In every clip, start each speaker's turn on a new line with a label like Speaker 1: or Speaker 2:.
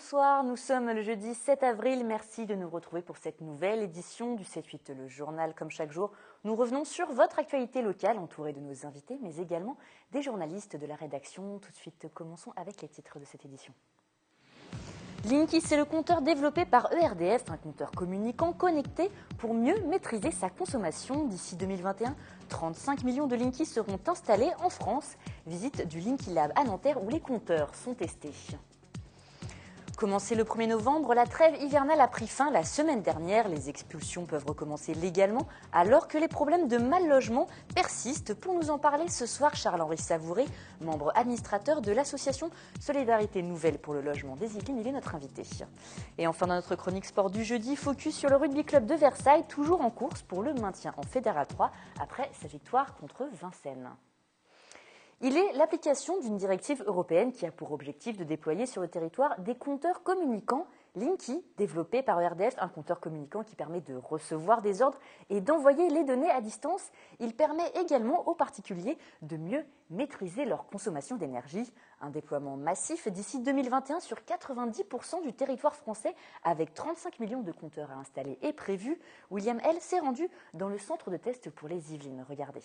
Speaker 1: bonsoir, nous sommes le jeudi 7 avril, merci de nous retrouver pour cette nouvelle édition du 7-8, le journal. Comme chaque jour, nous revenons sur votre actualité locale, entourée de nos invités, mais également des journalistes de la rédaction. Tout de suite, commençons avec les titres de cette édition. Linky, c'est le compteur développé par ERDF, un compteur communicant connecté pour mieux maîtriser sa consommation. D'ici 2021, 35 millions de Linky seront installés en France. Visite du Linky Lab à Nanterre où les compteurs sont testés. Commencé le 1er novembre, la trêve hivernale a pris fin la semaine dernière. Les expulsions peuvent recommencer légalement alors que les problèmes de mal logement persistent. Pour nous en parler ce soir, Charles-Henri Savouré, membre administrateur de l'association Solidarité Nouvelle pour le logement des Yvelines, il est notre invité. Et enfin, dans notre chronique sport du jeudi, focus sur le rugby club de Versailles, toujours en course pour le maintien en Fédéral 3 après sa victoire contre Vincennes. Il est l'application d'une directive européenne qui a pour objectif de déployer sur le territoire des compteurs communicants. Linky, développé par ERDF, un compteur communicant qui permet de recevoir des ordres et d'envoyer les données à distance. Il permet également aux particuliers de mieux maîtriser leur consommation d'énergie. Un déploiement massif d'ici 2021 sur 90% du territoire français avec 35 millions de compteurs à installer est prévu. William L. s'est rendu dans le centre de test pour les Yvelines. Regardez.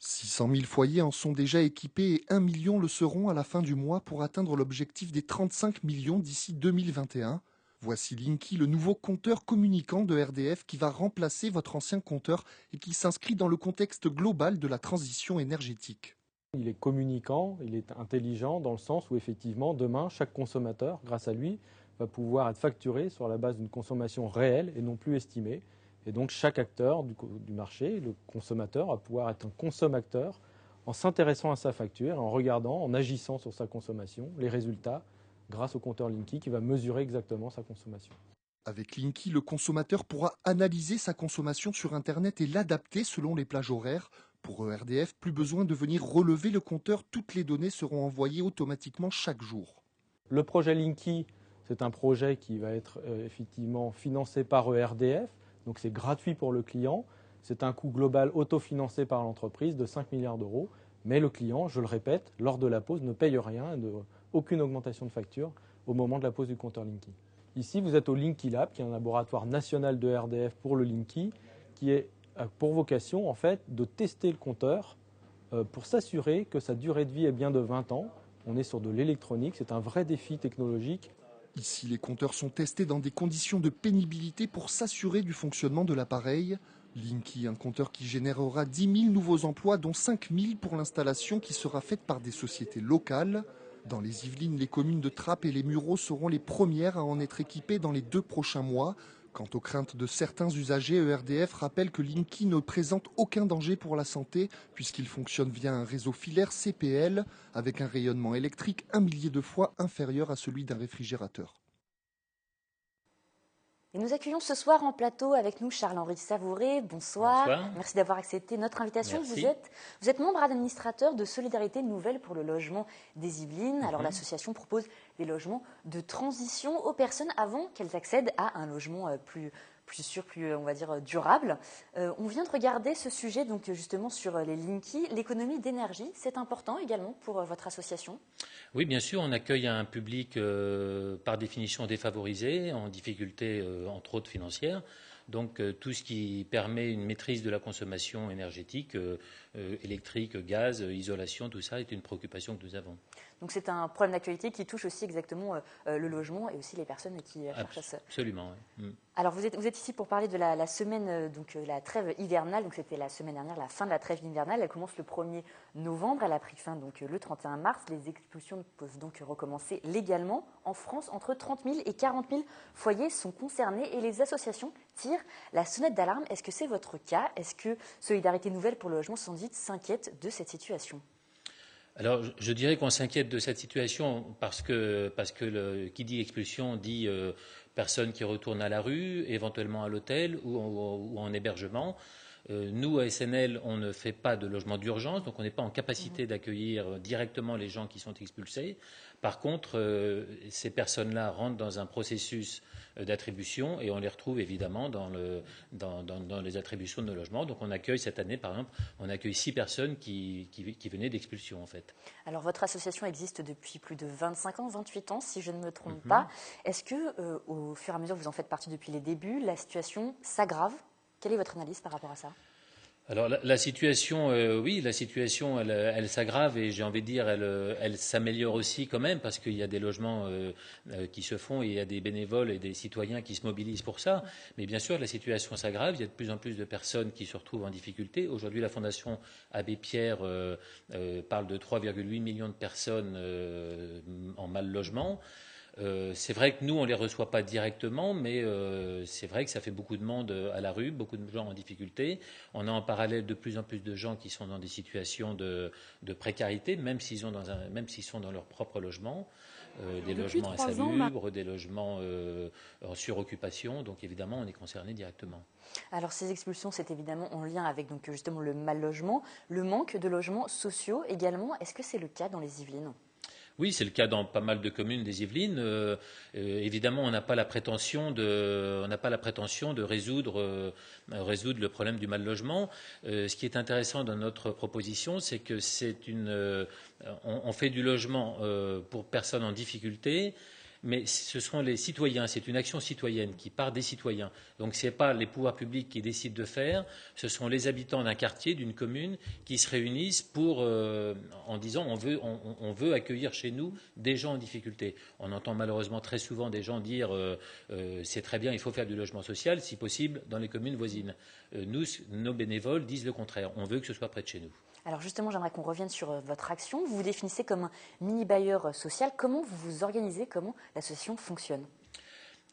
Speaker 2: 600 000 foyers en sont déjà équipés et 1 million le seront à la fin du mois pour atteindre l'objectif des 35 millions d'ici 2021. Voici Linky, le nouveau compteur communicant de RDF qui va remplacer votre ancien compteur et qui s'inscrit dans le contexte global de la transition énergétique.
Speaker 3: Il est communicant, il est intelligent dans le sens où effectivement demain chaque consommateur, grâce à lui, va pouvoir être facturé sur la base d'une consommation réelle et non plus estimée. Et donc chaque acteur du marché, le consommateur, va pouvoir être un consommateur en s'intéressant à sa facture, en regardant, en agissant sur sa consommation, les résultats grâce au compteur Linky qui va mesurer exactement sa consommation.
Speaker 2: Avec Linky, le consommateur pourra analyser sa consommation sur Internet et l'adapter selon les plages horaires. Pour ERDF, plus besoin de venir relever le compteur, toutes les données seront envoyées automatiquement chaque jour.
Speaker 3: Le projet Linky, c'est un projet qui va être effectivement financé par ERDF. Donc c'est gratuit pour le client, c'est un coût global autofinancé par l'entreprise de 5 milliards d'euros, mais le client, je le répète, lors de la pose ne paye rien, aucune augmentation de facture au moment de la pose du compteur Linky. Ici, vous êtes au Linky Lab, qui est un laboratoire national de RDF pour le Linky, qui a pour vocation en fait de tester le compteur pour s'assurer que sa durée de vie est bien de 20 ans. On est sur de l'électronique, c'est un vrai défi technologique.
Speaker 2: Ici, les compteurs sont testés dans des conditions de pénibilité pour s'assurer du fonctionnement de l'appareil. Linky, un compteur qui générera 10 000 nouveaux emplois, dont 5 000 pour l'installation qui sera faite par des sociétés locales. Dans les Yvelines, les communes de Trappes et les Mureaux seront les premières à en être équipées dans les 2 prochains mois. Quant aux craintes de certains usagers, ERDF rappelle que Linky ne présente aucun danger pour la santé puisqu'il fonctionne via un réseau filaire CPL avec un rayonnement électrique 1 millier de fois inférieur à celui d'un réfrigérateur.
Speaker 1: Et nous accueillons ce soir en plateau avec nous Charles-Henri Savouré. Bonsoir.
Speaker 4: Bonsoir.
Speaker 1: Merci d'avoir accepté notre invitation.
Speaker 4: Merci.
Speaker 1: Vous êtes membre administrateur de Solidarité Nouvelle pour le logement des Yvelines. Alors l'association propose des logements de transition aux personnes avant qu'elles accèdent à un logement plus sûr, plus on va dire durable. On vient de regarder ce sujet donc justement sur les Linky. L'économie d'énergie, c'est important également pour votre association?
Speaker 4: Oui, bien sûr, on accueille un public par définition défavorisé, en difficulté entre autres financière. Donc tout ce qui permet une maîtrise de la consommation énergétique, électrique, gaz, isolation, tout ça est une préoccupation que nous avons.
Speaker 1: Donc c'est un problème d'actualité qui touche aussi exactement le logement et aussi les personnes qui cherchent à se...
Speaker 4: Absolument, oui.
Speaker 1: Alors vous êtes ici pour parler de la semaine, la trêve hivernale. Donc c'était la semaine dernière, la fin de la trêve hivernale. Elle commence le 1er novembre. Elle a pris fin donc le 31 mars. Les expulsions peuvent donc recommencer légalement. En France, entre 30 000 et 40 000 foyers sont concernés et les associations tirent la sonnette d'alarme. Est-ce que c'est votre cas? Est-ce que Solidarité Nouvelle pour le logement s'inquiète de cette situation?
Speaker 4: Alors, je dirais qu'on s'inquiète de cette situation parce que qui dit expulsion dit personnes qui retournent à la rue, éventuellement à l'hôtel ou en hébergement. Nous, à SNL, on ne fait pas de logement d'urgence, donc on n'est pas en capacité d'accueillir directement les gens qui sont expulsés. Par contre, ces personnes-là rentrent dans un processus d'attribution et on les retrouve évidemment dans les attributions de nos logements. Donc on accueille cette année, par exemple, on accueille 6 personnes qui venaient d'expulsion en fait.
Speaker 1: Alors votre association existe depuis plus de 25 ans, 28 ans si je ne me trompe pas. Est-ce que au fur et à mesure que vous en faites partie depuis les débuts, la situation s'aggrave? Quelle est votre analyse par rapport à ça?
Speaker 4: Alors la situation, oui, la situation, elle s'aggrave et j'ai envie de dire, elle s'améliore aussi quand même parce qu'il y a des logements qui se font et il y a des bénévoles et des citoyens qui se mobilisent pour ça. Mais bien sûr, la situation s'aggrave. Il y a de plus en plus de personnes qui se retrouvent en difficulté. Aujourd'hui, la Fondation Abbé Pierre parle de 3,8 millions de personnes en mal logement. C'est vrai que nous, on ne les reçoit pas directement, mais c'est vrai que ça fait beaucoup de monde à la rue, beaucoup de gens en difficulté. On a en parallèle de plus en plus de gens qui sont dans des situations de précarité, même s'ils sont dans leur propre logement. Des logements insalubres, des logements en suroccupation. Donc évidemment, on est concerné directement.
Speaker 1: Alors ces expulsions, c'est évidemment en lien avec donc, justement le mal logement, le manque de logements sociaux également. Est-ce que c'est le cas dans les Yvelines?
Speaker 4: Oui, c'est le cas dans pas mal de communes des Yvelines. Évidemment, on n'a pas la prétention de résoudre le problème du mal logement. Ce qui est intéressant dans notre proposition, c'est que on fait du logement pour personnes en difficulté. Mais ce sont les citoyens, c'est une action citoyenne qui part des citoyens. Donc ce n'est pas les pouvoirs publics qui décident de faire, ce sont les habitants d'un quartier, d'une commune, qui se réunissent en disant on veut accueillir chez nous des gens en difficulté. On entend malheureusement très souvent des gens dire c'est très bien, il faut faire du logement social, si possible, dans les communes voisines. Nos bénévoles disent le contraire, on veut que ce soit près de chez nous.
Speaker 1: Alors justement, j'aimerais qu'on revienne sur votre action. Vous vous définissez comme un mini-bailleur social. Comment vous vous organisez? Comment l'association fonctionne?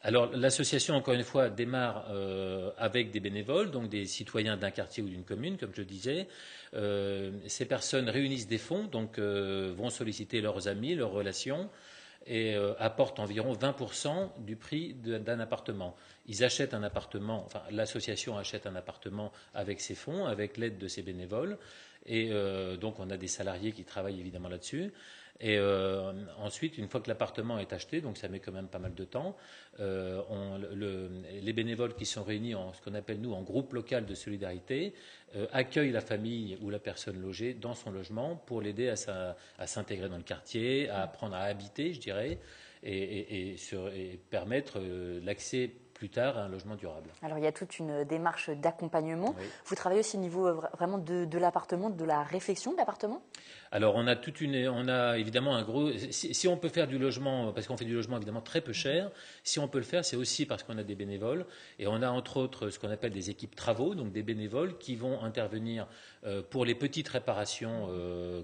Speaker 4: Alors l'association, encore une fois, démarre avec des bénévoles, donc des citoyens d'un quartier ou d'une commune, comme je le disais. Ces personnes réunissent des fonds, donc vont solliciter leurs amis, leurs relations, et apportent environ 20% du prix d'un appartement. Ils achètent un appartement, enfin l'association achète un appartement avec ses fonds, avec l'aide de ses bénévoles. Et donc on a des salariés qui travaillent évidemment là-dessus. Et ensuite, une fois que l'appartement est acheté, donc ça met quand même pas mal de temps, les bénévoles qui sont réunis en ce qu'on appelle nous en groupe local de solidarité accueillent la famille ou la personne logée dans son logement pour l'aider à s'intégrer dans le quartier, à apprendre à habiter, je dirais, et permettre l'accès plus tard à un logement durable.
Speaker 1: Alors il y a toute une démarche d'accompagnement. Oui. Vous travaillez aussi au niveau vraiment de l'appartement, de la réflexion de l'appartement?
Speaker 4: Alors on a évidemment un gros. Si on peut faire du logement, parce qu'on fait du logement évidemment très peu cher, si on peut le faire, c'est aussi parce qu'on a des bénévoles et on a entre autres ce qu'on appelle des équipes travaux, donc des bénévoles qui vont intervenir pour les petites réparations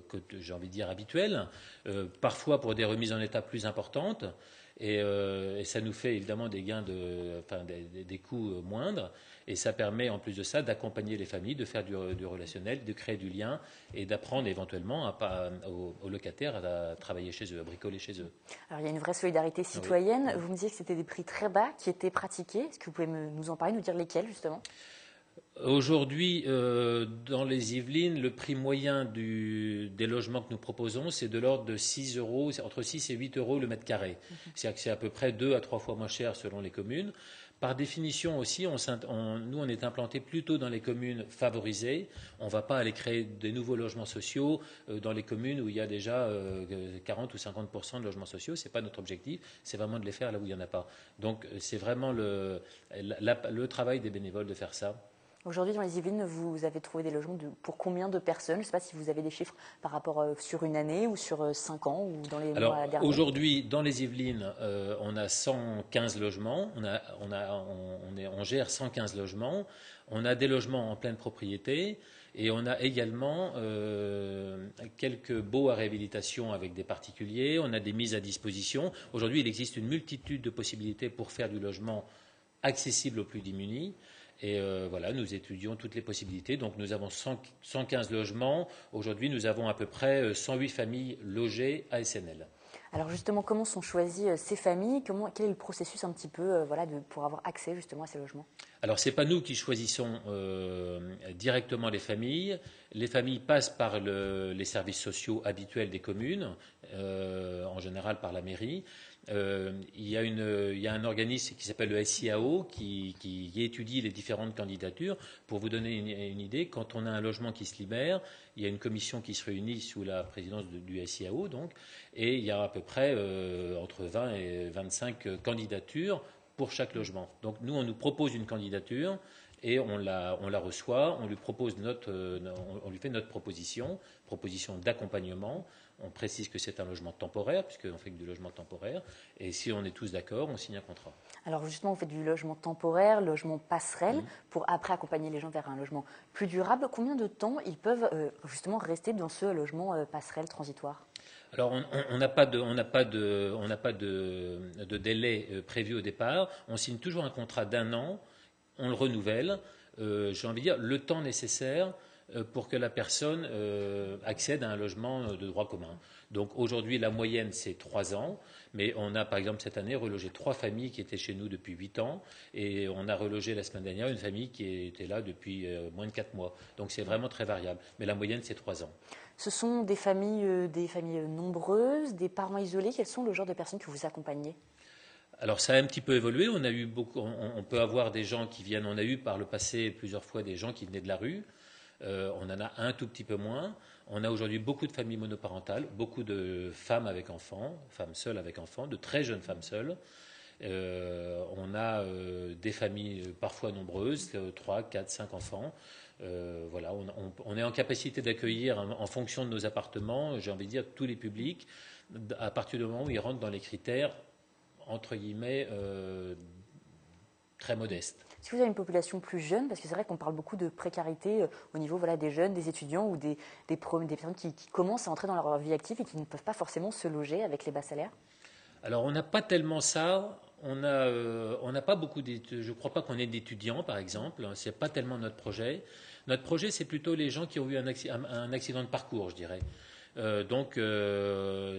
Speaker 4: que j'ai envie de dire habituelles, parfois pour des remises en état plus importantes. Et ça nous fait évidemment des gains, des coûts moindres. Et ça permet en plus de ça d'accompagner les familles, de faire du relationnel, de créer du lien et d'apprendre éventuellement aux locataires à travailler chez eux, à bricoler chez eux.
Speaker 1: Alors il y a une vraie solidarité citoyenne. Oui. Vous me disiez que c'était des prix très bas qui étaient pratiqués. Est-ce que vous pouvez nous en parler, nous dire lesquels justement?
Speaker 4: Aujourd'hui, dans les Yvelines, le prix moyen des logements que nous proposons, c'est de l'ordre de 6 euros, entre 6 et 8 euros le mètre carré. C'est-à-dire que c'est à peu près 2 à 3 fois moins cher selon les communes. Par définition aussi, nous, on est implanté plutôt dans les communes favorisées. On ne va pas aller créer des nouveaux logements sociaux dans les communes où il y a déjà 40 ou 50% de logements sociaux. Ce n'est pas notre objectif, c'est vraiment de les faire là où il n'y en a pas. Donc c'est vraiment le travail des bénévoles de faire ça.
Speaker 1: Aujourd'hui, dans les Yvelines, vous avez trouvé des logements pour combien de personnes? Je ne sais pas si vous avez des chiffres par rapport sur une année ou sur 5 ans ou dans les mois derniers.
Speaker 4: Aujourd'hui, dans les Yvelines, on a 115 logements. On gère 115 logements. On a des logements en pleine propriété. Et on a également quelques baux à réhabilitation avec des particuliers. On a des mises à disposition. Aujourd'hui, il existe une multitude de possibilités pour faire du logement accessible aux plus démunis. Et voilà, nous étudions toutes les possibilités. Donc nous avons 115 logements. Aujourd'hui, nous avons à peu près 108 familles logées à SNL.
Speaker 1: Alors justement, comment sont choisies ces familles? Quel est le processus un petit peu pour avoir accès justement à ces logements?
Speaker 4: Alors, ce n'est pas nous qui choisissons directement les familles. Les familles passent par les services sociaux habituels des communes, en général par la mairie. Il y a un organisme qui s'appelle le SIAO qui étudie les différentes candidatures. Pour vous donner une idée, quand on a un logement qui se libère, il y a une commission qui se réunit sous la présidence du SIAO, donc, et il y a à peu près entre 20 et 25 candidatures pour chaque logement. Donc nous, on nous propose une candidature et on la reçoit, on lui fait notre proposition d'accompagnement. On précise que c'est un logement temporaire, puisqu'on fait que du logement temporaire. Et si on est tous d'accord, on signe un contrat.
Speaker 1: Alors justement, vous faites du logement temporaire, logement passerelle, pour après accompagner les gens vers un logement plus durable. Combien de temps ils peuvent justement rester dans ce logement passerelle transitoire?
Speaker 4: Alors, on n'a pas de délai prévu au départ. On signe toujours un contrat d'un an, on le renouvelle. J'ai envie de dire le temps nécessaire pour que la personne accède à un logement de droit commun. Donc aujourd'hui, la moyenne, c'est 3 ans. Mais on a, par exemple, cette année, relogé 3 familles qui étaient chez nous depuis 8 ans. Et on a relogé la semaine dernière une famille qui était là depuis moins de 4 mois. Donc c'est vraiment très variable. Mais la moyenne, c'est 3 ans.
Speaker 1: Ce sont des familles nombreuses, des parents isolés. Quels sont le genre de personnes que vous accompagnez?
Speaker 4: Alors ça a un petit peu évolué. On peut avoir des gens qui viennent. On a eu par le passé plusieurs fois des gens qui venaient de la rue. On en a un tout petit peu moins. On a aujourd'hui beaucoup de familles monoparentales, beaucoup de femmes avec enfants, femmes seules avec enfants, de très jeunes femmes seules. On a des familles parfois nombreuses, 3, 4, 5 enfants. Voilà, on est en capacité d'accueillir, en fonction de nos appartements, j'ai envie de dire, tous les publics, à partir du moment où ils rentrent dans les critères, entre guillemets, très modestes.
Speaker 1: Si vous avez une population plus jeune, parce que c'est vrai qu'on parle beaucoup de précarité au niveau des jeunes, des étudiants ou des personnes qui commencent à entrer dans leur vie active et qui ne peuvent pas forcément se loger avec les bas salaires.
Speaker 4: Alors on n'a pas tellement ça. On n'a pas beaucoup d'étudiants. Je ne crois pas qu'on ait d'étudiants, par exemple. Ce n'est pas tellement notre projet. Notre projet, c'est plutôt les gens qui ont eu un accident de parcours, je dirais. Donc,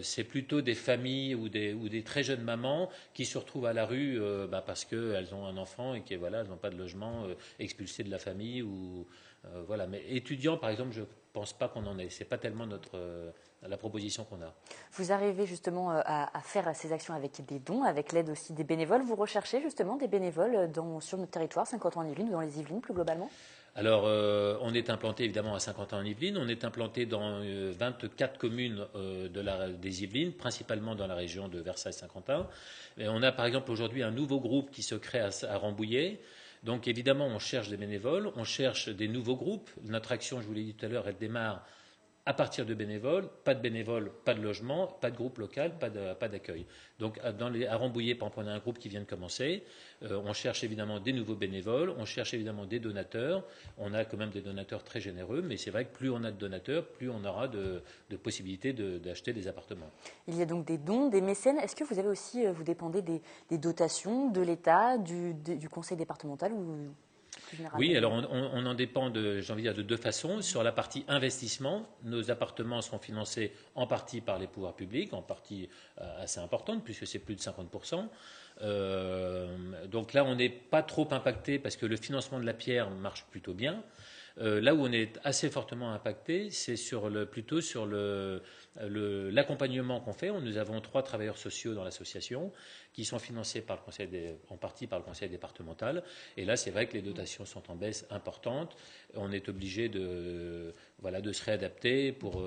Speaker 4: c'est plutôt des familles ou des très jeunes mamans qui se retrouvent à la rue parce qu'elles ont un enfant et qu'elles n'ont pas de logement, expulsées de la famille. Voilà. Mais étudiants, par exemple, je ne pense pas qu'on en ait. Ce n'est pas tellement la proposition qu'on a.
Speaker 1: Vous arrivez justement à faire ces actions avec des dons, avec l'aide aussi des bénévoles. Vous recherchez justement des bénévoles sur notre territoire, Saint-Quentin-en-Yvelines ou dans les Yvelines plus globalement?
Speaker 4: Alors, on est implanté évidemment à Saint-Quentin-en-Yvelines. On est implanté dans 24 communes des Yvelines, principalement dans la région de Versailles-Saint-Quentin. Et on a par exemple aujourd'hui un nouveau groupe qui se crée à Rambouillet. Donc évidemment, on cherche des bénévoles, on cherche des nouveaux groupes. Notre action, je vous l'ai dit tout à l'heure, elle démarre à partir de bénévoles, pas de logement, pas de groupe local, pas d'accueil. Donc à Rambouillet, par exemple, on a un groupe qui vient de commencer. On cherche évidemment des nouveaux bénévoles, on cherche évidemment des donateurs. On a quand même des donateurs très généreux, mais c'est vrai que plus on a de donateurs, plus on aura de possibilités d'acheter des appartements.
Speaker 1: Il y a donc des dons, des mécènes. Est-ce que vous avez aussi, vous dépendez des dotations de l'État, du conseil départemental ou plus généralement?
Speaker 4: Oui, alors on en dépend j'ai envie de dire, de 2 façons. Sur la partie investissement, nos appartements sont financés en partie par les pouvoirs publics, en partie assez importante, puisque c'est plus de 50%. Donc là, on n'est pas trop impacté parce que le financement de la pierre marche plutôt bien. Là où on est assez fortement impacté, c'est plutôt sur l'accompagnement qu'on fait. Nous avons 3 travailleurs sociaux dans l'association qui sont financés en partie par le conseil départemental. Et là, c'est vrai que les dotations sont en baisse importante. On est obligé de se réadapter pour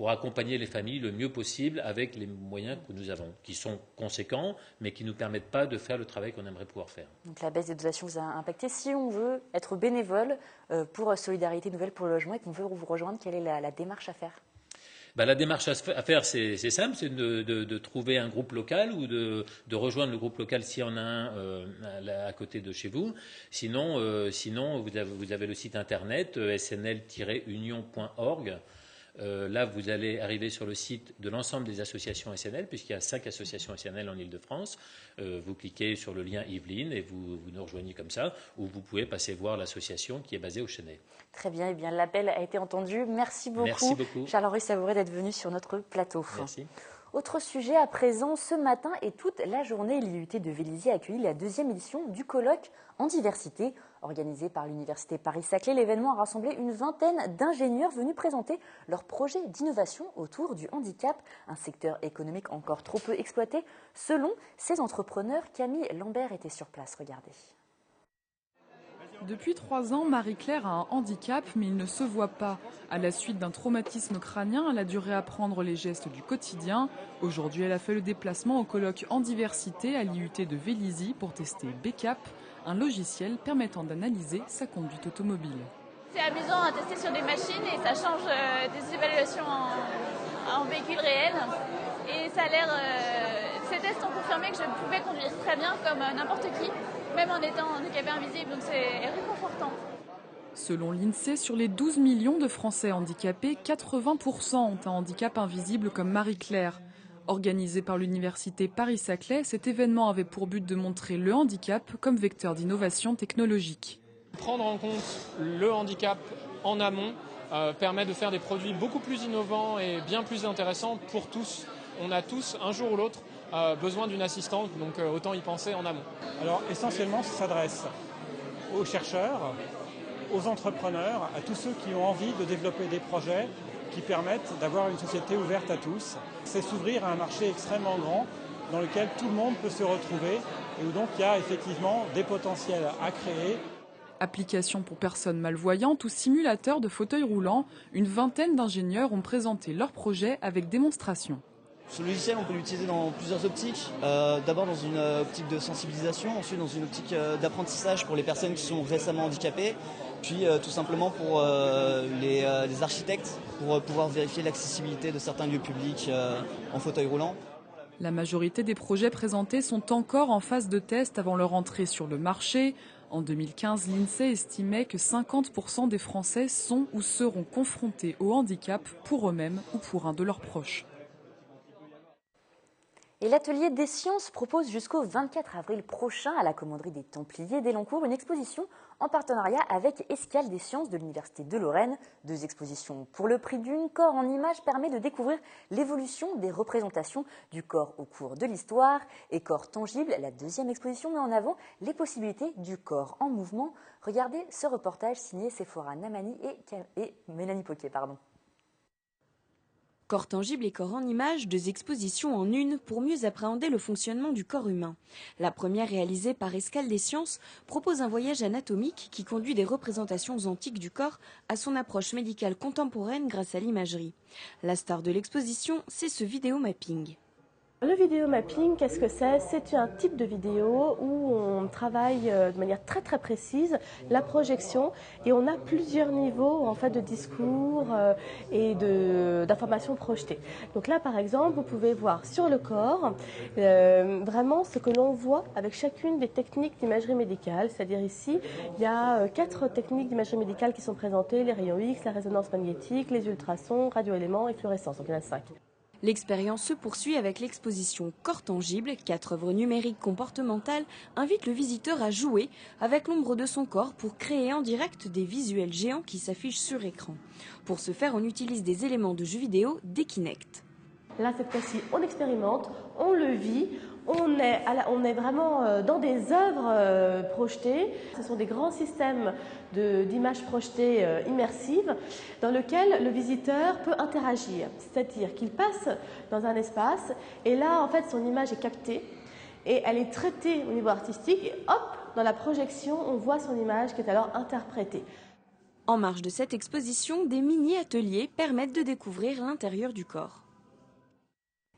Speaker 4: accompagner les familles le mieux possible avec les moyens que nous avons, qui sont conséquents, mais qui ne nous permettent pas de faire le travail qu'on aimerait pouvoir faire.
Speaker 1: Donc la baisse des dotations vous a impacté. Si on veut être bénévole pour Solidarité Nouvelle pour le logement et qu'on veut vous rejoindre, quelle est la démarche à faire?
Speaker 4: La démarche à faire, c'est simple, c'est de trouver un groupe local ou de rejoindre le groupe local s'il y en a un à côté de chez vous. Sinon vous avez le site internet snl-union.org. Là, vous allez arriver sur le site de l'ensemble des associations SNL, puisqu'il y a 5 associations SNL en Ile-de-France. Vous cliquez sur le lien Yvelines et vous nous rejoignez comme ça, ou vous pouvez passer voir l'association qui est basée au Chênay.
Speaker 1: Très bien, eh bien l'appel a été entendu. Merci beaucoup.
Speaker 4: Merci beaucoup.
Speaker 1: Charles-Henri Savouret d'être venu sur notre plateau.
Speaker 4: Merci.
Speaker 1: Autre sujet à présent, ce matin et toute la journée, l'IUT de Vélizy a accueilli la 2e édition du colloque en diversité. Organisé par l'Université Paris-Saclay, l'événement a rassemblé une vingtaine d'ingénieurs venus présenter leurs projets d'innovation autour du handicap, un secteur économique encore trop peu exploité. Selon ces entrepreneurs, Camille Lambert était sur place. Regardez.
Speaker 5: Depuis 3 ans, Marie-Claire a un handicap, mais il ne se voit pas. À la suite d'un traumatisme crânien, elle a dû réapprendre les gestes du quotidien. Aujourd'hui, elle a fait le déplacement au colloque en diversité à l'IUT de Vélizy pour tester BCAP, un logiciel permettant d'analyser sa conduite automobile.
Speaker 6: C'est amusant à tester sur des machines et ça change des évaluations en véhicule réel. Et ça a l'air... ces tests ont confirmé que je pouvais conduire très bien comme n'importe qui, même en étant handicapé invisible, donc c'est réconfortant.
Speaker 5: Selon l'INSEE, sur les 12 millions de Français handicapés, 80% ont un handicap invisible comme Marie-Claire. Organisé par l'Université Paris-Saclay, cet événement avait pour but de montrer le handicap comme vecteur d'innovation technologique.
Speaker 7: Prendre en compte le handicap en amont permet de faire des produits beaucoup plus innovants et bien plus intéressants pour tous. On a tous, un jour ou l'autre, besoin d'une assistante, donc autant y penser en amont.
Speaker 8: Alors essentiellement, ça s'adresse aux chercheurs, aux entrepreneurs, à tous ceux qui ont envie de développer des projets qui permettent d'avoir une société ouverte à tous. C'est s'ouvrir à un marché extrêmement grand dans lequel tout le monde peut se retrouver et où donc il y a effectivement des potentiels à créer.
Speaker 5: Application pour personnes malvoyantes ou simulateur de fauteuil roulant, une vingtaine d'ingénieurs ont présenté leur projet avec démonstration.
Speaker 9: Ce logiciel, on peut l'utiliser dans plusieurs optiques. D'abord dans une optique de sensibilisation, ensuite dans une optique d'apprentissage pour les personnes qui sont récemment handicapées, puis tout simplement pour les architectes, pour pouvoir vérifier l'accessibilité de certains lieux publics en fauteuil roulant.
Speaker 5: La majorité des projets présentés sont encore en phase de test avant leur entrée sur le marché. En 2015, l'INSEE estimait que 50% des Français sont ou seront confrontés au handicap pour eux-mêmes ou pour un de leurs proches.
Speaker 1: Et l'Atelier des Sciences propose jusqu'au 24 avril prochain à la Commanderie des Templiers d'Elancourt une exposition en partenariat avec Escale des Sciences de l'Université de Lorraine. 2 expositions pour le prix d'une. Corps en images permet de découvrir l'évolution des représentations du corps au cours de l'histoire. Et Corps tangible, la 2e exposition met en avant les possibilités du corps en mouvement. Regardez ce reportage signé Sephora Namani et Mélanie Poquet.
Speaker 10: Corps tangible et corps en images, 2 expositions en une pour mieux appréhender le fonctionnement du corps humain. La première, réalisée par Escale des Sciences, propose un voyage anatomique qui conduit des représentations antiques du corps à son approche médicale contemporaine grâce à l'imagerie. La star de l'exposition, c'est ce vidéomapping.
Speaker 11: Le vidéomapping, qu'est-ce que c'est? C'est un type de vidéo où on travaille de manière très très précise la projection et on a plusieurs niveaux en fait de discours et d'informations projetées. Donc là par exemple, vous pouvez voir sur le corps vraiment ce que l'on voit avec chacune des techniques d'imagerie médicale. C'est-à-dire ici, il y a 4 techniques d'imagerie médicale qui sont présentées, les rayons X, la résonance magnétique, les ultrasons, radioéléments et fluorescence. Donc il y en a 5.
Speaker 10: L'expérience se poursuit avec l'exposition Corps tangible. 4 œuvres numériques comportementales invitent le visiteur à jouer avec l'ombre de son corps pour créer en direct des visuels géants qui s'affichent sur écran. Pour ce faire, on utilise des éléments de jeux vidéo des Kinect.
Speaker 11: Là, cette fois-ci, on expérimente, on le vit, on est vraiment dans des œuvres projetées. Ce sont des grands systèmes d'images projetées immersives dans lesquels le visiteur peut interagir. C'est-à-dire qu'il passe dans un espace et là, en fait, son image est captée et elle est traitée au niveau artistique et hop, dans la projection, on voit son image qui est alors interprétée.
Speaker 10: En marge de cette exposition, des mini-ateliers permettent de découvrir l'intérieur du corps.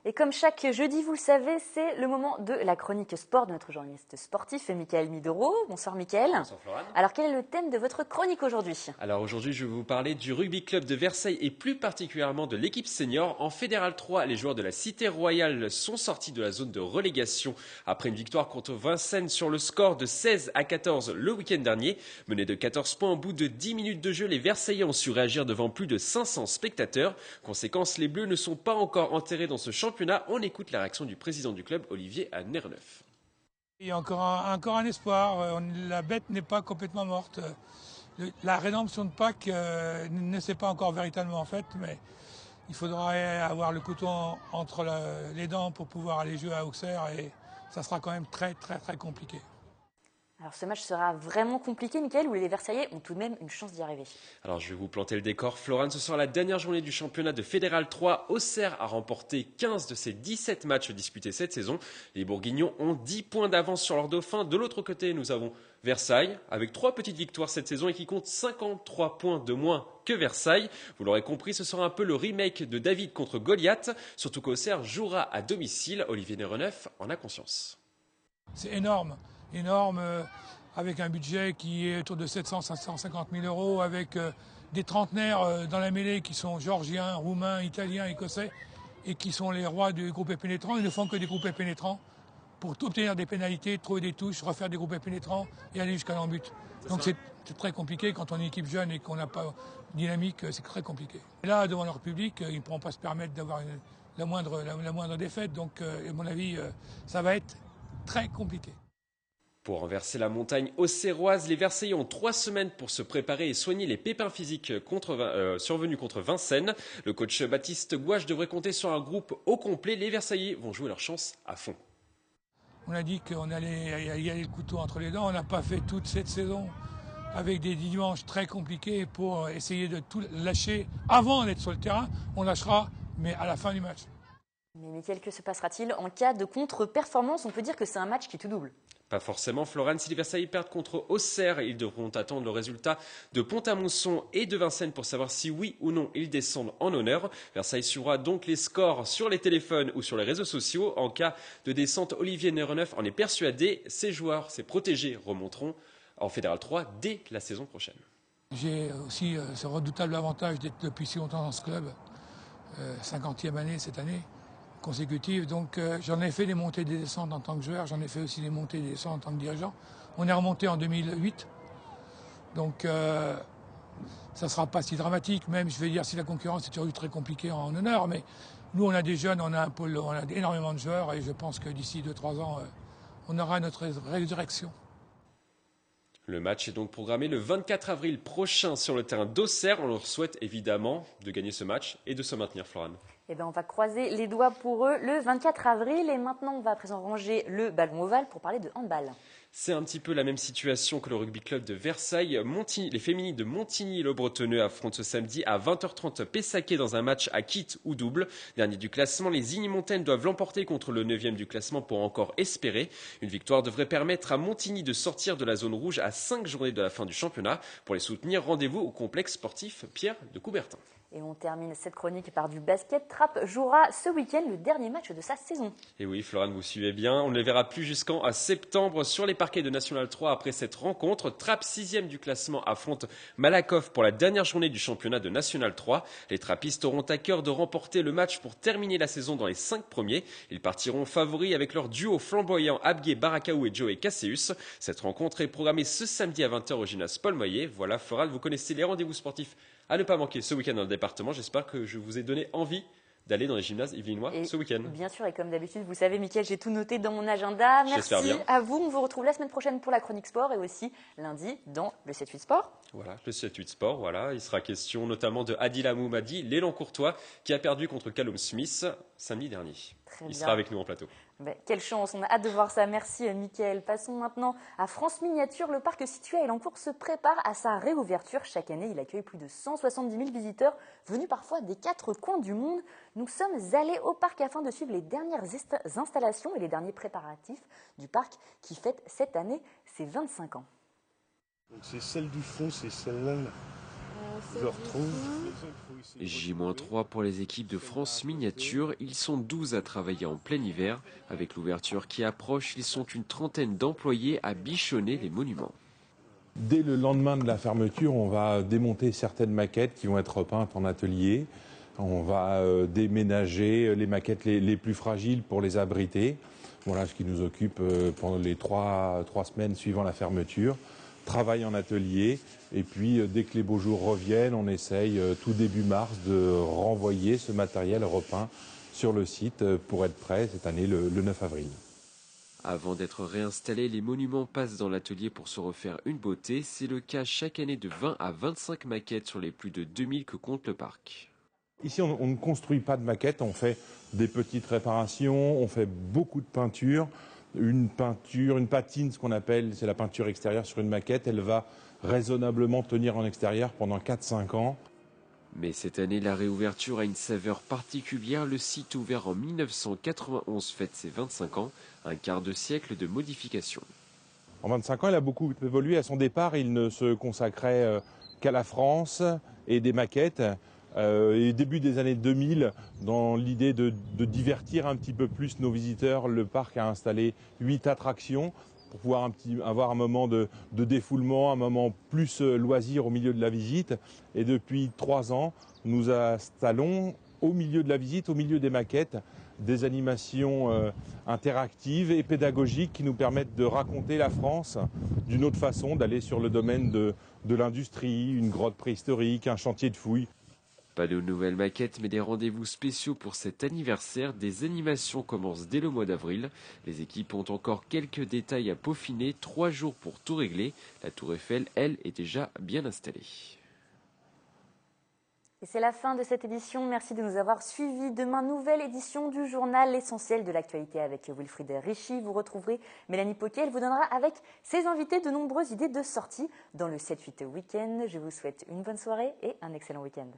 Speaker 1: Et comme chaque jeudi, vous le savez, c'est le moment de la chronique sport de notre journaliste sportif, Mickaël Midoro. Bonsoir Mickaël.
Speaker 12: Bonsoir Florane.
Speaker 1: Alors quel est le thème de votre chronique aujourd'hui?
Speaker 12: Alors aujourd'hui, je vais vous parler du rugby club de Versailles et plus particulièrement de l'équipe senior. En Fédéral 3, les joueurs de la Cité Royale sont sortis de la zone de relégation après une victoire contre Vincennes sur le score de 16-14 le week-end dernier. Menés de 14 points au bout de 10 minutes de jeu, les Versaillais ont su réagir devant plus de 500 spectateurs. Conséquence, les Bleus ne sont pas encore enterrés dans ce championnat. On écoute la réaction du président du club, Olivier Nerenneuf.
Speaker 13: Il y a encore un espoir. La bête n'est pas complètement morte. La rédemption de Pâques ne s'est pas encore véritablement faite, mais il faudra avoir le couteau entre les dents pour pouvoir aller jouer à Auxerre et ça sera quand même très compliqué.
Speaker 1: Alors ce match sera vraiment compliqué, Mickaël, où les Versaillais ont tout de même une chance d'y arriver.
Speaker 12: Alors je vais vous planter le décor. Florane, ce sera la dernière journée du championnat de Fédéral 3. Auxerre a remporté 15 de ses 17 matchs disputés cette saison. Les Bourguignons ont 10 points d'avance sur leurs dauphins. De l'autre côté, nous avons Versailles, avec 3 petites victoires cette saison et qui compte 53 points de moins que Versailles. Vous l'aurez compris, ce sera un peu le remake de David contre Goliath. Surtout qu'Auxerre jouera à domicile. Olivier Nerenneuf en a conscience.
Speaker 13: C'est énorme, avec un budget qui est autour de 700-750 000 euros, avec des trentenaires dans la mêlée qui sont géorgiens, roumains, italiens, écossais, et qui sont les rois du groupé pénétrant. Ils ne font que des groupés pénétrants pour obtenir des pénalités, trouver des touches, refaire des groupés pénétrants et aller jusqu'à l'en-but. Donc c'est très compliqué quand on est une équipe jeune et qu'on n'a pas dynamique, c'est très compliqué. Et là, devant leur public, ils ne pourront pas se permettre d'avoir la moindre défaite, donc à mon avis, ça va être très compliqué.
Speaker 12: Pour renverser la montagne auxerroise, les Versaillais ont 3 semaines pour se préparer et soigner les pépins physiques survenus contre Vincennes. Le coach Baptiste Gouache devrait compter sur un groupe au complet. Les Versaillais vont jouer leur chance à fond.
Speaker 13: On a dit qu'on allait y aller le couteau entre les dents. On n'a pas fait toute cette saison avec des dimanches très compliqués pour essayer de tout lâcher avant d'être sur le terrain. On lâchera, mais à la fin du match.
Speaker 1: Mais Mickaël, que se passera-t-il en cas de contre-performance? On peut dire que c'est un match qui tout double.
Speaker 12: Pas forcément, Florane. Si les Versailles perdent contre Auxerre, ils devront attendre le résultat de Pont-à-Mousson et de Vincennes pour savoir si oui ou non ils descendent en honneur. Versailles suivra donc les scores sur les téléphones ou sur les réseaux sociaux. En cas de descente, Olivier Nerenneuf en est persuadé. Ses joueurs, ses protégés remonteront en Fédéral 3 dès la saison prochaine.
Speaker 13: J'ai aussi ce redoutable avantage d'être depuis si longtemps dans ce club, 50e année cette année consécutive, donc j'en ai fait des montées et des descentes en tant que joueur, j'en ai fait aussi des montées et des descentes en tant que dirigeant. On est remonté en 2008, donc ça ne sera pas si dramatique, même je vais dire si la concurrence est toujours très compliquée en honneur, mais nous on a des jeunes, on a un pôle, on a énormément de joueurs et je pense que d'ici 2-3 ans, on aura notre résurrection.
Speaker 12: Le match est donc programmé le 24 avril prochain sur le terrain d'Auxerre. On leur souhaite évidemment de gagner ce match et de se maintenir, Florane.
Speaker 1: Eh bien, on va croiser les doigts pour eux le 24 avril. Et maintenant, on va à présent ranger le ballon ovale pour parler de handball.
Speaker 12: C'est un petit peu la même situation que le rugby club de Versailles. Les féminines de Montigny et le Bretonneux affrontent ce samedi à 20h30 Pessaquet dans un match à kit ou double. Dernier du classement, les Igny-Montaigne doivent l'emporter contre le 9e du classement pour encore espérer. Une victoire devrait permettre à Montigny de sortir de la zone rouge à 5 journées de la fin du championnat. Pour les soutenir, rendez-vous au complexe sportif Pierre de Coubertin.
Speaker 1: Et on termine cette chronique par du basket. Trappes jouera ce week-end le dernier match de sa saison.
Speaker 12: Et oui, Florane, vous suivez bien. On ne les verra plus jusqu'en septembre sur les parquets de National 3 après cette rencontre. Trappes, 6e du classement, affronte Malakoff pour la dernière journée du championnat de National 3. Les trappistes auront à cœur de remporter le match pour terminer la saison dans les 5 premiers. Ils partiront favoris avec leur duo flamboyant Abgué Barakaou et Joey Casseus. Cette rencontre est programmée ce samedi à 20h au gymnase Paul Moyer. Voilà, Florane, vous connaissez les rendez-vous sportifs à ne pas manquer ce week-end dans le département. J'espère que je vous ai donné envie d'aller dans les gymnases yvelinois ce week-end.
Speaker 1: Bien sûr, et comme d'habitude, vous savez, Mickaël, j'ai tout noté dans mon agenda. Merci à vous. On vous retrouve la semaine prochaine pour la chronique sport et aussi lundi dans le 7-8 sport.
Speaker 12: Voilà, le 7-8 sport, voilà. Il sera question notamment de Adila Moumadi, l'élan courtois, qui a perdu contre Callum Smith samedi dernier. Il sera avec nous en plateau.
Speaker 1: Quelle chance, on a hâte de voir ça. Merci Mickaël. Passons maintenant à France Miniature. Le parc situé à Elancourt se prépare à sa réouverture. Chaque année, il accueille plus de 170 000 visiteurs venus parfois des 4 coins du monde. Nous sommes allés au parc afin de suivre les dernières installations et les derniers préparatifs du parc qui fête cette année ses 25 ans.
Speaker 14: C'est celle du fond, c'est celle-là.
Speaker 3: Je retrouve.
Speaker 12: J-3 pour les équipes de France Miniature. Ils sont 12 à travailler en plein hiver. Avec l'ouverture qui approche, ils sont une trentaine d'employés à bichonner les monuments.
Speaker 3: Dès le lendemain de la fermeture, on va démonter certaines maquettes qui vont être repeintes en atelier. On va déménager les maquettes les plus fragiles pour les abriter. Voilà ce qui nous occupe pendant les trois semaines suivant la fermeture. Travail en atelier. Et puis, dès que les beaux jours reviennent, on essaye tout début mars de renvoyer ce matériel repeint sur le site pour être prêt cette année le 9 avril.
Speaker 12: Avant d'être réinstallés, les monuments passent dans l'atelier pour se refaire une beauté. C'est le cas chaque année de 20 à 25 maquettes sur les plus de 2000 que compte le parc.
Speaker 3: Ici, on ne construit pas de maquettes, on fait des petites réparations, on fait beaucoup de peinture. Une patine, ce qu'on appelle, c'est la peinture extérieure sur une maquette, elle va raisonnablement tenir en extérieur pendant 4-5 ans.
Speaker 12: Mais cette année, la réouverture a une saveur particulière. Le site ouvert en 1991 fête ses 25 ans, un quart de siècle de modifications.
Speaker 3: En 25 ans, il a beaucoup évolué. À son départ, il ne se consacrait qu'à la France et des maquettes. Et début des années 2000, dans l'idée de divertir un petit peu plus nos visiteurs, le parc a installé 8 attractions pour pouvoir avoir un moment de défoulement, un moment plus loisir au milieu de la visite. Et depuis 3 ans, nous installons au milieu de la visite, au milieu des maquettes, des animations interactives et pédagogiques qui nous permettent de raconter la France d'une autre façon, d'aller sur le domaine de l'industrie, une grotte préhistorique, un chantier de fouilles.
Speaker 12: Pas de nouvelles maquettes, mais des rendez-vous spéciaux pour cet anniversaire. Des animations commencent dès le mois d'avril. Les équipes ont encore quelques détails à peaufiner. 3 jours pour tout régler. La Tour Eiffel, elle, est déjà bien installée.
Speaker 1: Et c'est la fin de cette édition. Merci de nous avoir suivis. Demain, nouvelle édition du journal L'essentiel de l'actualité avec Wilfried Richy. Vous retrouverez Mélanie Poquet. Elle vous donnera avec ses invités de nombreuses idées de sortie dans le 7-8 week-end. Je vous souhaite une bonne soirée et un excellent week-end.